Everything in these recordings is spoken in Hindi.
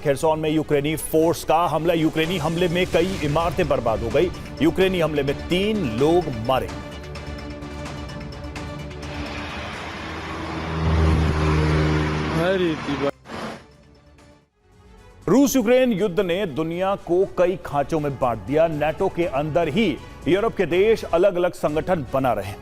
खेरसोन में यूक्रेनी फोर्स का हमला। यूक्रेनी हमले में कई इमारतें बर्बाद हो गई। यूक्रेनी हमले में 3 लोग मारे। रूस यूक्रेन युद्ध ने दुनिया को कई खांचों में बांट दिया। नाटो के अंदर ही यूरोप के देश अलग अलग संगठन बना रहे हैं।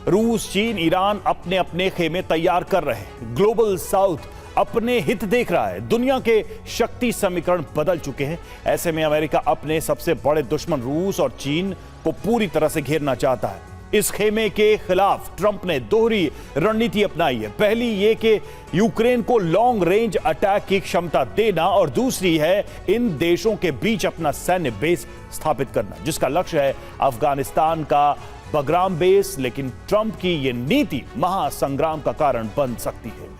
रूस, चीन, ईरान अपने अपने खेमे तैयार कर रहे हैं। ग्लोबल साउथ अपने हित देख रहा है। दुनिया के शक्ति समीकरण बदल चुके हैं। ऐसे में अमेरिका अपने सबसे बड़े दुश्मन रूस और चीन को पूरी तरह से घेरना चाहता है। इस खेमे के खिलाफ ट्रंप ने दोहरी रणनीति अपनाई है। पहली ये कि यूक्रेन को लॉन्ग रेंज अटैक की क्षमता देना और दूसरी है इन देशों के बीच अपना सैन्य बेस स्थापित करना, जिसका लक्ष्य है अफगानिस्तान का बगराम बेस। लेकिन ट्रंप की यह नीति महासंग्राम का कारण बन सकती है।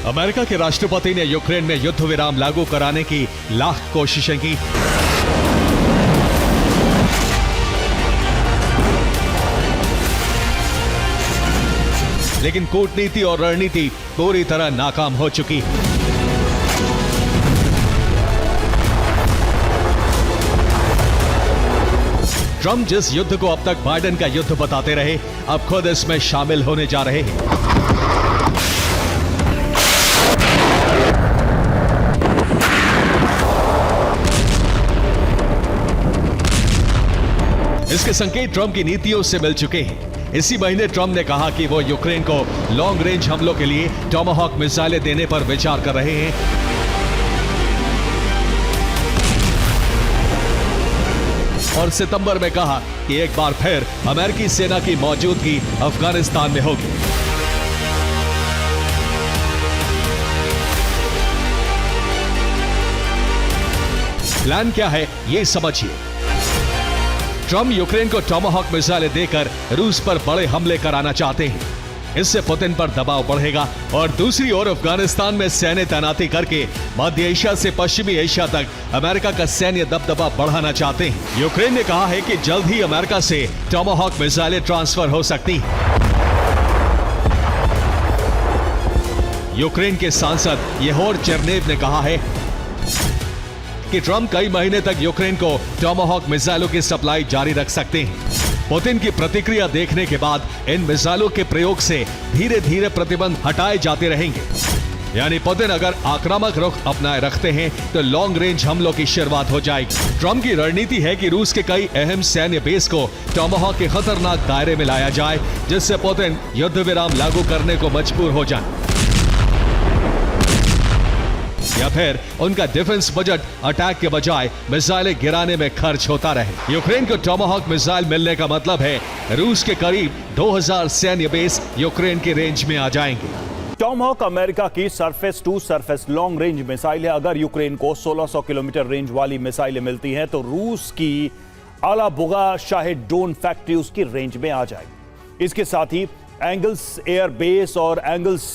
अमेरिका के राष्ट्रपति ने यूक्रेन में युद्ध विराम लागू कराने की लाख कोशिशें की, लेकिन कूटनीति और रणनीति पूरी तरह नाकाम हो चुकी है। ट्रंप जिस युद्ध को अब तक बाइडेन का युद्ध बताते रहे, अब खुद इसमें शामिल होने जा रहे हैं। इसके संकेत ट्रंप की नीतियों से मिल चुके हैं। इसी महीने ट्रंप ने कहा कि वो यूक्रेन को लॉन्ग रेंज हमलों के लिए टॉमाहॉक मिसाइलें देने पर विचार कर रहे हैं। और सितंबर में कहा कि एक बार फिर अमेरिकी सेना की मौजूदगी अफगानिस्तान में होगी। प्लान क्या है, ये समझिए। ट्रंप यूक्रेन को टॉमाहॉक मिसाइलें देकर रूस पर बड़े हमले कराना चाहते हैं। इससे पुतिन पर दबाव बढ़ेगा और दूसरी ओर अफगानिस्तान में सैन्य तैनाती करके मध्य एशिया से पश्चिमी एशिया तक अमेरिका का सैन्य दबदबा बढ़ाना चाहते हैं। यूक्रेन ने कहा है कि जल्द ही अमेरिका से टॉमाहॉक मिसाइलें ट्रांसफर हो सकती हैं। यूक्रेन के सांसद येहोर चेरनेव ने कहा है कि ट्रंप कई महीने तक यूक्रेन को टॉमाहॉक मिसाइलों की सप्लाई जारी रख सकते हैं। पुतिन की प्रतिक्रिया देखने के बाद इन मिसाइलों के प्रयोग से धीरे धीरे प्रतिबंध हटाए जाते रहेंगे। यानी पुतिन अगर आक्रामक रुख अपनाए रखते हैं तो लॉन्ग रेंज हमलों की शुरुआत हो जाएगी। ट्रंप की रणनीति है कि रूस के कई अहम सैन्य बेस को टॉमाहॉक के खतरनाक दायरे में लाया जाए, जिससे पुतिन युद्ध विराम लागू करने को मजबूर हो जाए, या फिर उनका डिफेंस बजट अटैक के बजाय मिसाइलें गिराने में खर्च होता रहे। यूक्रेन को टॉमाहॉक मिसाइल मिलने का मतलब है रूस के करीब 2000 सैन्य बेस यूक्रेन के रेंज में आ जाएंगे। टॉमाहॉक अमेरिका की surface to surface long range missile है। अगर यूक्रेन को 1600 किलोमीटर रेंज वाली मिसाइलें मिलती हैं तो रूस की अलाबुगा शाहिद ड्रोन फैक्ट्री उसकी रेंज में आ जाएगी। इसके साथ ही एंगल्स एयर बेस और एंगल्स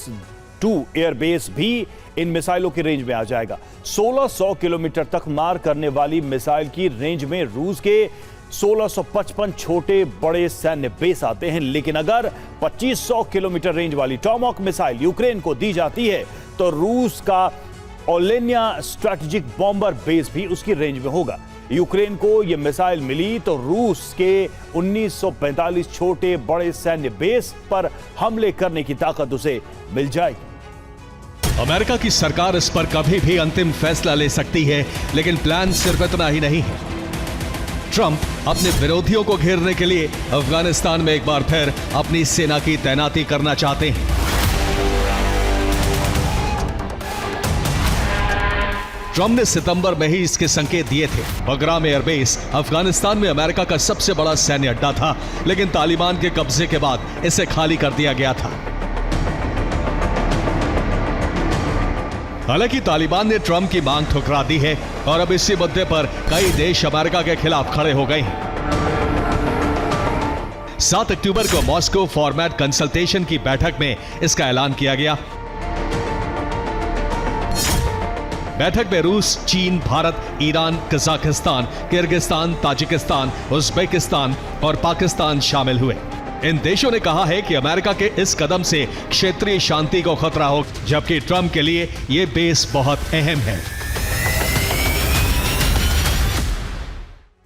2 एयरबेस भी इन मिसाइलों की रेंज में आ जाएगा। 1600 किलोमीटर तक मार करने वाली मिसाइल की रेंज में रूस के 1655 छोटे बड़े सैन्य बेस आते हैं। लेकिन अगर 2500 किलोमीटर रेंज वाली टॉमाहॉक मिसाइल यूक्रेन को दी जाती है तो रूस का ओलेनिया स्ट्रैटेजिक बॉम्बर बेस भी उसकी रेंज में होगा। यूक्रेन को यह मिसाइल मिली तो रूस के 1945 छोटे बड़े सैन्य बेस पर हमले करने की ताकत उसे मिल जाएगी। अमेरिका की सरकार इस पर कभी भी अंतिम फैसला ले सकती है, लेकिन प्लान सिर्फ इतना ही नहीं है। ट्रंप अपने विरोधियों को घेरने के लिए अफगानिस्तान में एक बार फिर अपनी सेना की तैनाती करना चाहते हैं। ट्रंप ने सितंबर में ही इसके संकेत दिए थे। बगराम एयरबेस अफगानिस्तान में अमेरिका का सबसे बड़ा सैन्य अड्डा था, लेकिन तालिबान के कब्जे के बाद इसे खाली कर दिया गया था। हालांकि तालिबान ने ट्रंप की मांग ठुकरा दी है और अब इसी मुद्दे पर कई देश अमेरिका के खिलाफ खड़े हो गए हैं। 7 अक्टूबर को मॉस्को फॉर्मेट कंसल्टेशन की बैठक में इसका ऐलान किया गया। बैठक में रूस, चीन, Bharat, Iran, Kazakhstan, Kyrgyzstan, Tajikistan, Uzbekistan और पाकिस्तान शामिल हुए। इन देशों ने कहा है कि अमेरिका के इस कदम से क्षेत्रीय शांति को खतरा हो, जबकि ट्रंप के लिए यह बेस बहुत अहम है।